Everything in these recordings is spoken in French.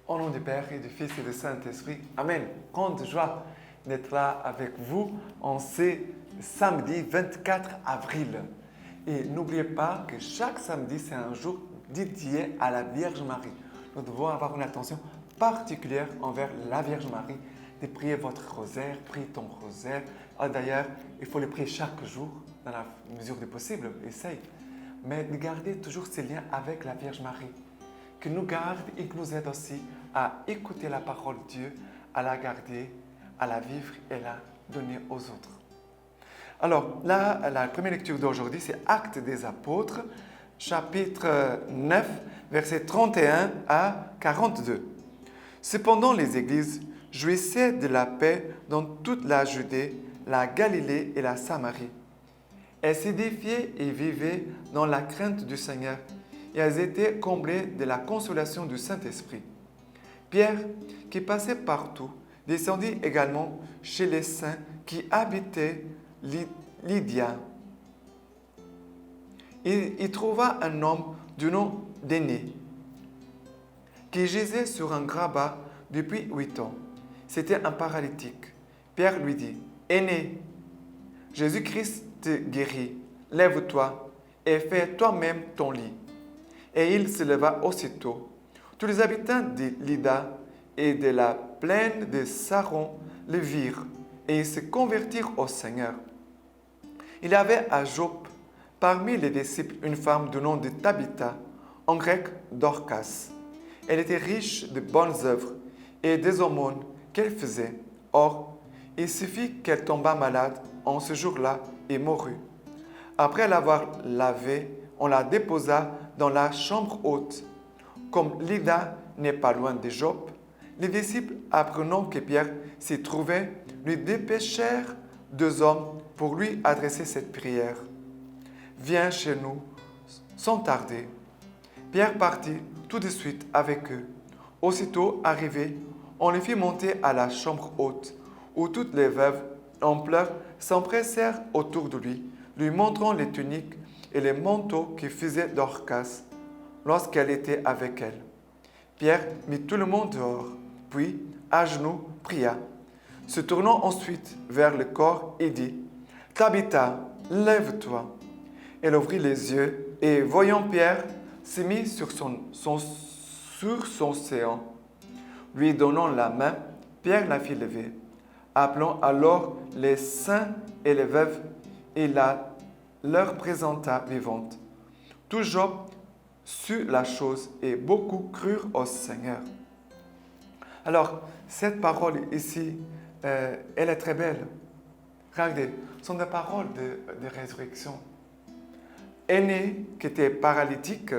Au nom du Père et du Fils et du Saint-Esprit. Amen. Grande joie d'être là avec vous en ce samedi 24 avril. Et n'oubliez pas que chaque samedi, c'est un jour dédié à la Vierge Marie. Nous devons avoir une attention particulière envers la Vierge Marie, de prier votre rosaire, prie ton rosaire. D'ailleurs, il faut le prier chaque jour, dans la mesure du possible, essaye. Mais de garder toujours ces liens avec la Vierge Marie, qui nous garde et qui nous aide aussi à écouter la parole de Dieu, à la garder, à la vivre et la donner aux autres. Alors là, la première lecture d'aujourd'hui, c'est Actes des Apôtres, chapitre 9, versets 31 à 42. Cependant, les églises jouissaient de la paix dans toute la Judée, la Galilée et la Samarie. Elles s'édifiaient et vivaient dans la crainte du Seigneur, et elles étaient comblées de la consolation du Saint-Esprit. Pierre, qui passait partout, descendit également chez les saints qui habitaient Lydia. Il trouva un homme du nom d'Énée, qui gisait sur un grabat depuis 8 ans. C'était un paralytique. Pierre lui dit, « Énée, Jésus-Christ te guérit. Lève-toi et fais toi-même ton lit. » Et il se leva aussitôt. Tous les habitants de Lydda et de la plaine de Saron le virent et ils se convertirent au Seigneur. Il y avait à Joppe, parmi les disciples, une femme du nom de Tabitha, en grec Dorcas. Elle était riche de bonnes œuvres et des aumônes qu'elle faisait. Or, il suffit qu'elle tombât malade en ce jour-là et mourut. Après l'avoir lavée, on la déposa dans la chambre haute. Comme Lydda n'est pas loin de Joppe, les disciples, apprenant que Pierre s'y trouvait, lui dépêchèrent 2 hommes pour lui adresser cette prière. « Viens chez nous sans tarder. » Pierre partit tout de suite avec eux. Aussitôt arrivé, on les fit monter à la chambre haute, où toutes les veuves en pleurs s'empressèrent autour de lui montrant les tuniques et les manteaux qui faisaient Dorcas lorsqu'elle était avec elle. Pierre mit tout le monde dehors, puis, à genoux, pria. Se tournant ensuite vers le corps, il dit, « Tabitha, lève-toi. » Elle ouvrit les yeux et, voyant Pierre, se mit sur son séant. Lui donnant la main, Pierre la fit lever. Appelant alors les saints et les veuves, il leur présenta vivante. Tout Joppe sut la chose et beaucoup crurent au Seigneur. Alors, cette parole ici, elle est très belle. Regardez, ce sont des paroles de résurrection. Énée, qui était paralytique,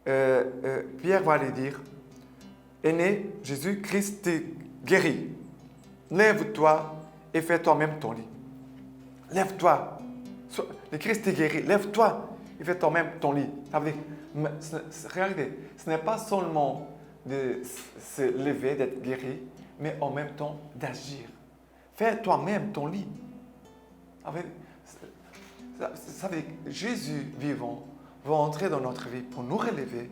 Pierre va lui dire, Énée, Jésus-Christ te guérit. Lève-toi et fais toi-même ton lit. Lève-toi. Le Christ te guérit. Lève-toi et fais toi-même ton lit. Ça veut dire, regardez, ce n'est pas seulement de se lever, d'être guéri, mais en même temps d'agir. Fais toi-même ton lit. Ça veut dire que Jésus vivant va entrer dans notre vie pour nous relever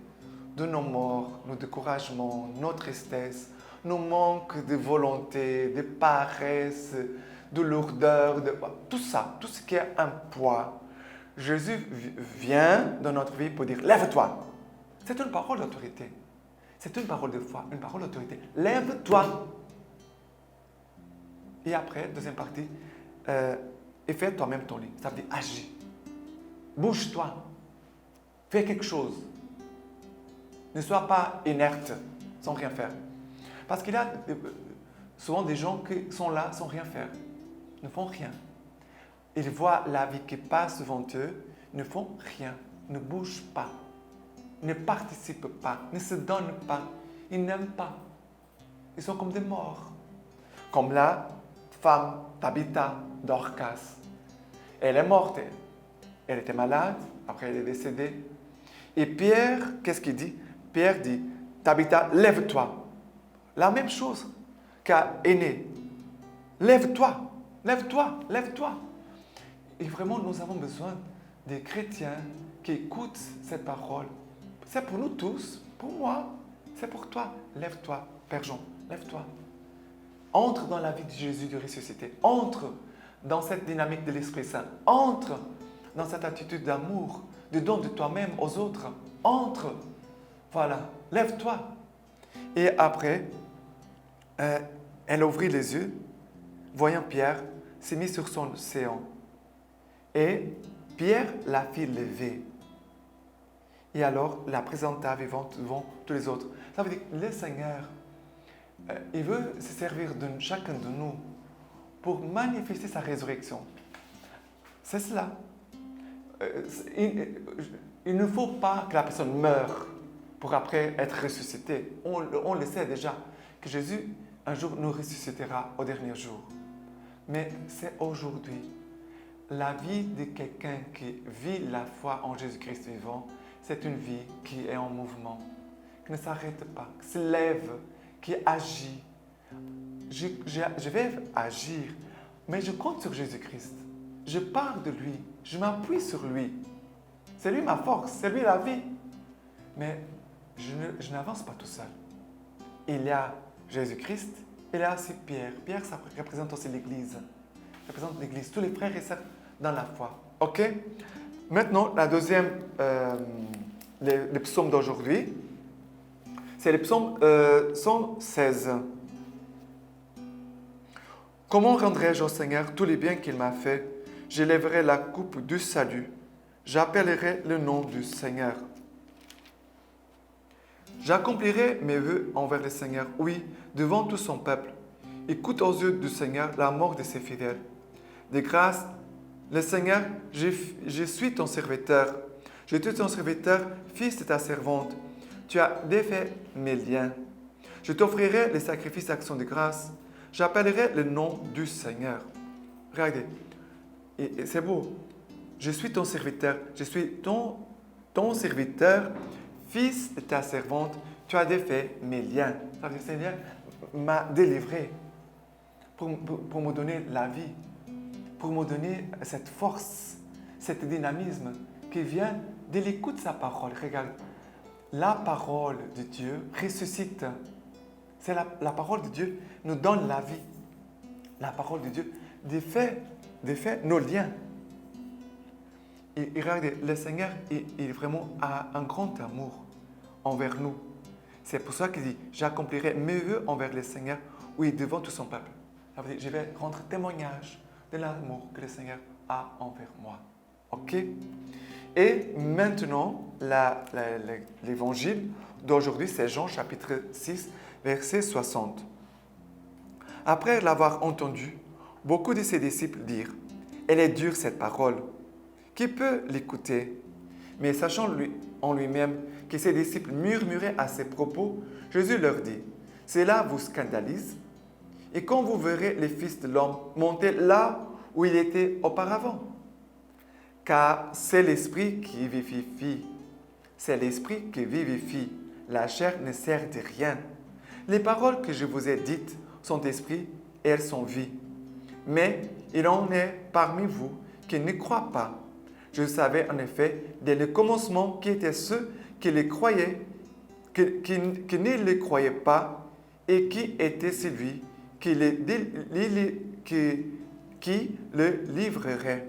de nos morts, nos découragements, nos tristesses, nos manques de volonté, de paresse, de lourdeur, tout ça, tout ce qui est un poids. Jésus vient dans notre vie pour dire « Lève-toi ». C'est une parole d'autorité. C'est une parole de foi, une parole d'autorité. Lève-toi. Et après, deuxième partie, et fais toi-même ton lit. Ça veut dire agis. Bouge-toi. Fais quelque chose. Ne sois pas inerte, sans rien faire. Parce qu'il y a souvent des gens qui sont là sans rien faire. Ne font rien. Ils voient la vie qui passe devant eux, ne font rien, ne bougent pas, ne participent pas, ne se donnent pas, ils n'aiment pas. Ils sont comme des morts. Comme la femme Tabitha Dorcas. Elle est morte. Elle était malade, après elle est décédée. Et Pierre, qu'est-ce qu'il dit? Pierre dit, Tabitha, lève-toi. La même chose qu'à Énée. Lève-toi, lève-toi, lève-toi. Et vraiment, nous avons besoin des chrétiens qui écoutent cette parole C'est pour nous tous, pour moi, c'est pour toi. Lève-toi, Père Jean, lève-toi. Entre dans la vie de Jésus de ressuscité. Entre dans cette dynamique de l'Esprit Saint. Entre dans cette attitude d'amour, de don de toi-même aux autres. Entre. Voilà, lève-toi. Et après, elle ouvrit les yeux, voyant Pierre, s'est mis sur son séant. Et Pierre la fit lever. Et alors la présenta devant tous les autres. Ça veut dire que le Seigneur, il veut se servir de chacun de nous pour manifester sa résurrection. C'est cela. Il ne faut pas que la personne meure pour après être ressuscitée. On le sait déjà, que Jésus un jour nous ressuscitera au dernier jour. Mais c'est aujourd'hui. La vie de quelqu'un qui vit la foi en Jésus-Christ vivant, c'est une vie qui est en mouvement, qui ne s'arrête pas, qui se lève, qui agit. Je vais agir, mais je compte sur Jésus-Christ. Je parle de lui, je m'appuie sur lui. C'est lui ma force, c'est lui la vie. Mais je n'avance pas tout seul. Il y a Jésus-Christ, il y a aussi Pierre. Pierre, ça représente aussi l'Église. Ça représente l'Église, tous les frères et sœurs dans la foi. OK? Maintenant, la deuxième, le psaume d'aujourd'hui, c'est le psaume 116. Comment rendrai-je au Seigneur tous les biens qu'il m'a fait? J'élèverai la coupe du salut. J'appellerai le nom du Seigneur. J'accomplirai mes vœux envers le Seigneur, oui, devant tout son peuple. Écoute aux yeux du Seigneur la mort de ses fidèles. De grâce, le Seigneur, je suis ton serviteur. Je suis ton serviteur, fils de ta servante. Tu as défait mes liens. Je t'offrirai les sacrifices d'action de grâce. J'appellerai le nom du Seigneur. Regardez, et c'est beau. Je suis ton serviteur. Je suis ton serviteur, fils de ta servante. Tu as défait mes liens. Ça veut dire, le Seigneur m'a délivré pour me donner la vie, pour me donner cette force, cet dynamisme qui vient de l'écoute de sa parole. Regarde, la parole de Dieu ressuscite. C'est la parole de Dieu nous donne la vie. La parole de Dieu défait nos liens. Et regardez, le Seigneur, il vraiment a un grand amour envers nous. C'est pour ça qu'il dit, j'accomplirai mes vœux envers le Seigneur, oui, devant tout son peuple. Ça veut dire, je vais rendre témoignage de l'amour que le Seigneur a envers moi. OK? Et maintenant, l'évangile d'aujourd'hui, c'est Jean chapitre 6, verset 60. Après l'avoir entendu, beaucoup de ses disciples dirent, « Elle est dure cette parole. Qui peut l'écouter ?» Mais sachant en lui-même que ses disciples murmuraient à ses propos, Jésus leur dit, « Cela vous scandalise? Et quand vous verrez les fils de l'homme monter là où il était auparavant, car c'est l'esprit qui vivifie. C'est l'esprit qui vivifie. La chair ne sert de rien. Les paroles que je vous ai dites sont esprit et elles sont vie. Mais il en est parmi vous qui ne croient pas. Je savais en effet dès le commencement qui étaient ceux qui les croyaient, qui ne les croyaient pas, et qui était celui qui le livrerait.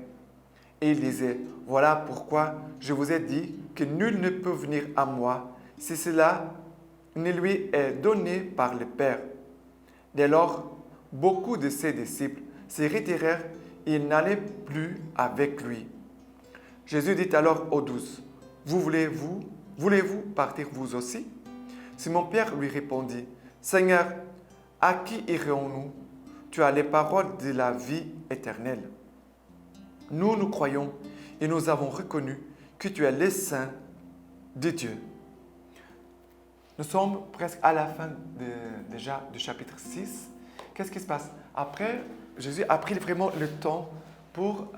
Et il disait, voilà pourquoi je vous ai dit que nul ne peut venir à moi si cela ne lui est donné par le Père. Dès lors, beaucoup de ses disciples se retirèrent et ils n'allaient plus avec lui. Jésus dit alors aux 12, voulez-vous partir vous aussi? Simon-Pierre lui répondit, Seigneur, à qui irons-nous? Tu as les paroles de la vie éternelle. Nous croyons et nous avons reconnu que tu es le Saint de Dieu. Nous sommes presque à la fin déjà du chapitre 6. Qu'est-ce qui se passe? Après, Jésus a pris vraiment le temps pour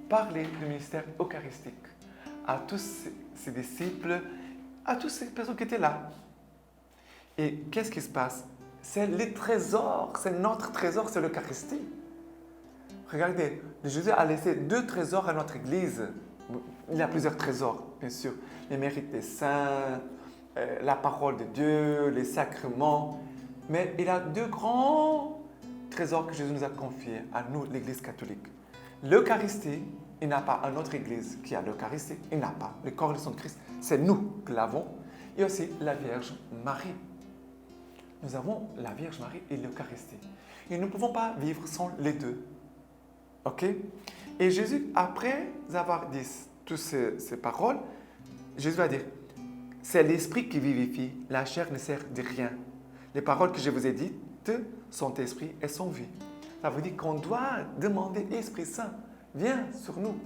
parler du ministère eucharistique à tous ses disciples, à toutes ces personnes qui étaient là. Et qu'est-ce qui se passe? C'est le trésor, c'est notre trésor, c'est l'Eucharistie. Regardez, Jésus a laissé 2 trésors à notre Église. il y a plusieurs trésors, bien sûr. Les mérites des saints, la parole de Dieu, les sacrements. Mais il y a deux grands trésors que Jésus nous a confiés à nous, l'Église catholique. L'Eucharistie, il n'y a pas une autre Église qui a l'Eucharistie. Il n'y a pas. Le corps et le sang de Christ, c'est nous qui l'avons. Et aussi la Vierge Marie. Nous avons la Vierge Marie et l'Eucharistie. Et nous ne pouvons pas vivre sans les deux. OK? Et Jésus, après avoir dit toutes ces paroles, Jésus va dire, c'est l'esprit qui vivifie, la chair ne sert de rien. Les paroles que je vous ai dites sont esprit et sont vie. Ça veut dire qu'on doit demander Esprit Saint, viens sur nous.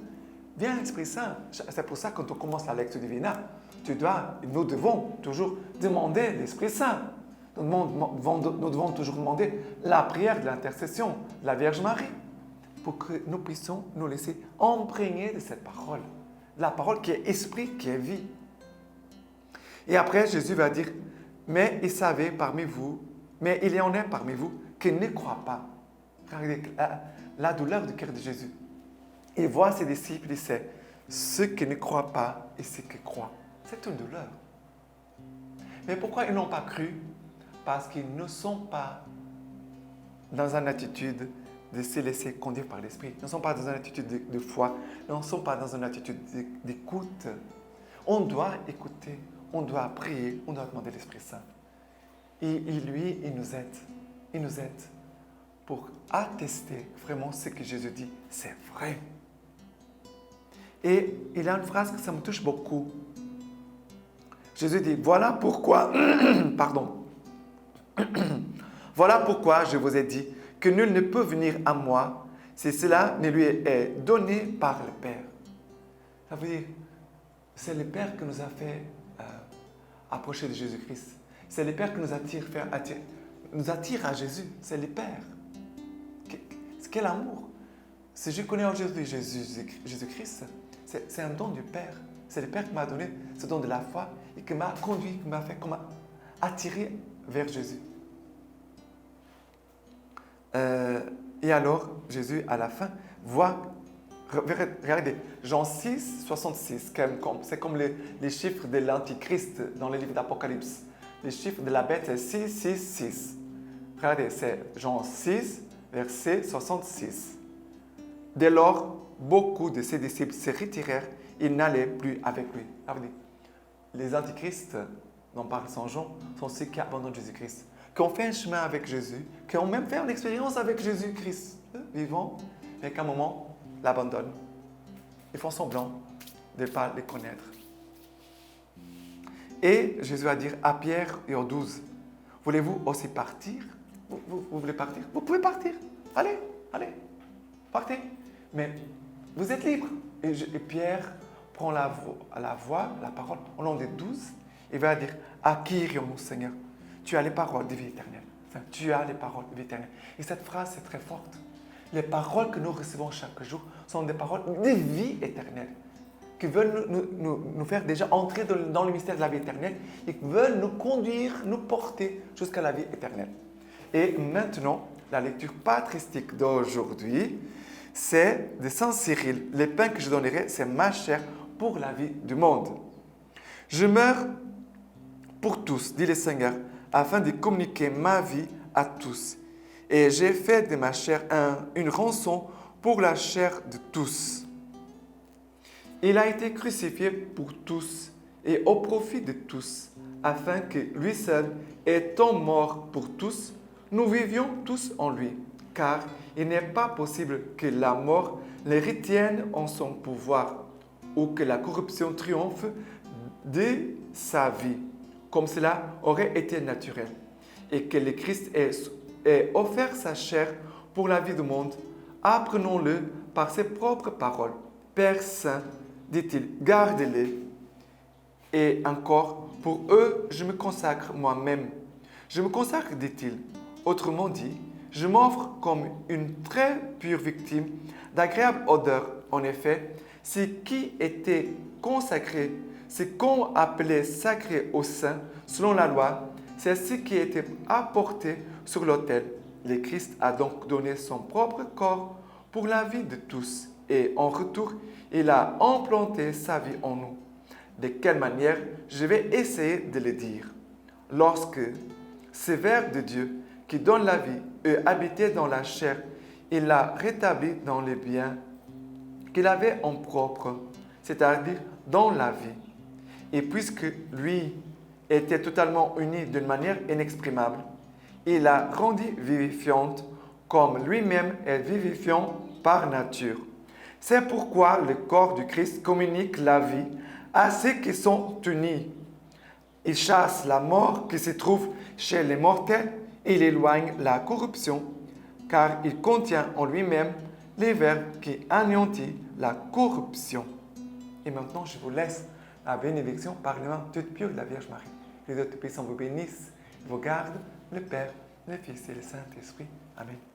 Viens Esprit Saint. C'est pour ça que quand on commence la lecture divina, nous devons toujours demander l'Esprit Saint. Nous devons toujours demander la prière de l'intercession de la Vierge Marie pour que nous puissions nous laisser imprégner de cette parole. La parole qui est esprit, qui est vie. Et après, Jésus va dire, mais il savait parmi vous, mais il y en a parmi vous qui ne croient pas. Regardez la douleur du cœur de Jésus. Il voit ses disciples, il sait, ceux qui ne croient pas et ceux qui croient. C'est une douleur. Mais pourquoi ils n'ont pas cru? Parce qu'ils ne sont pas dans une attitude de se laisser conduire par l'Esprit. Ils ne sont pas dans une attitude de foi. Ils ne sont pas dans une attitude d'écoute. On doit écouter, on doit prier, on doit demander l'Esprit Saint. Et lui, il nous aide. Il nous aide pour attester vraiment ce que Jésus dit, c'est vrai. Et il y a une phrase que ça me touche beaucoup. Jésus dit, voilà pourquoi, pardon, voilà pourquoi je vous ai dit que nul ne peut venir à moi si cela ne lui est donné par le Père. Ça veut dire, c'est le Père qui nous a fait approcher de Jésus-Christ. C'est le Père qui nous attire à Jésus. C'est le Père. Quel amour! Si je connais aujourd'hui Jésus-Christ, c'est un don du Père. C'est le Père qui m'a donné ce don de la foi et qui m'a conduit, qui m'a attiré vers Jésus. Et alors, Jésus, à la fin, voit, regardez, Jean 6, 66, c'est comme les chiffres de l'Antichrist dans le livre d'Apocalypse. Les chiffres de la bête, c'est 6, 6, 6. Regardez, c'est Jean 6, verset 66. Dès lors, beaucoup de ses disciples se retirèrent, ils n'allaient plus avec lui. Les antichrists, dont parle Saint Jean, sont ceux qui abandonnent Jésus-Christ, qui ont fait un chemin avec Jésus, qui ont même fait une expérience avec Jésus-Christ, vivant, mais qu'à un moment, l'abandonnent. Ils font semblant de ne pas les connaître. Et Jésus va dire à Pierre et aux 12, voulez-vous aussi partir? Vous voulez partir? Vous pouvez partir. Allez, partez. Mais vous êtes libre. Et Pierre prend la voix, la parole, au nom des 12, et va dire, à qui irions-nous, Seigneur? Tu as les paroles de vie éternelle. Enfin, tu as les paroles de vie éternelle. Et cette phrase est très forte. Les paroles que nous recevons chaque jour sont des paroles de vie éternelle, qui veulent nous faire déjà entrer dans le mystère de la vie éternelle et qui veulent nous conduire, nous porter jusqu'à la vie éternelle. Et maintenant, la lecture patristique d'aujourd'hui, c'est de Saint Cyril. Les pains que je donnerai, c'est ma chair pour la vie du monde. Je meurs pour tous, dit le Seigneur, afin de communiquer ma vie à tous. Et j'ai fait de ma chair une rançon pour la chair de tous. Il a été crucifié pour tous et au profit de tous, afin que lui seul, étant mort pour tous, nous vivions tous en lui. Car il n'est pas possible que la mort les retienne en son pouvoir ou que la corruption triomphe de sa vie, comme cela aurait été naturel, et que le Christ ait offert sa chair pour la vie du monde. Apprenons-le par ses propres paroles. Père Saint, dit-il, gardez-les. Et encore, pour eux, je me consacre moi-même. Je me consacre, dit-il. Autrement dit, je m'offre comme une très pure victime d'agréable odeur. En effet, ce qui était consacré, ce qu'on appelait sacré au saint, selon la loi, c'est ce qui était apporté sur l'autel. Le Christ a donc donné son propre corps pour la vie de tous. et en retour, il a implanté sa vie en nous. De quelle manière? Je vais essayer de le dire. Lorsque ce Verbe de Dieu qui donne la vie est habité dans la chair, il l'a rétabli dans les biens qu'il avait en propre, c'est-à-dire dans la vie. Et puisque lui était totalement uni d'une manière inexprimable, il l'a rendu vivifiante comme lui-même est vivifiant par nature. C'est pourquoi le corps du Christ communique la vie à ceux qui sont unis. Il chasse la mort qui se trouve chez les mortels et il éloigne la corruption, car il contient en lui-même les verbes qui anéantissent la corruption. Et maintenant, je vous laisse la bénédiction par le nom toute pure de la Vierge Marie. Que Dieu Tout-Puissant vous bénisse, vous garde, le Père, le Fils et le Saint-Esprit. Amen.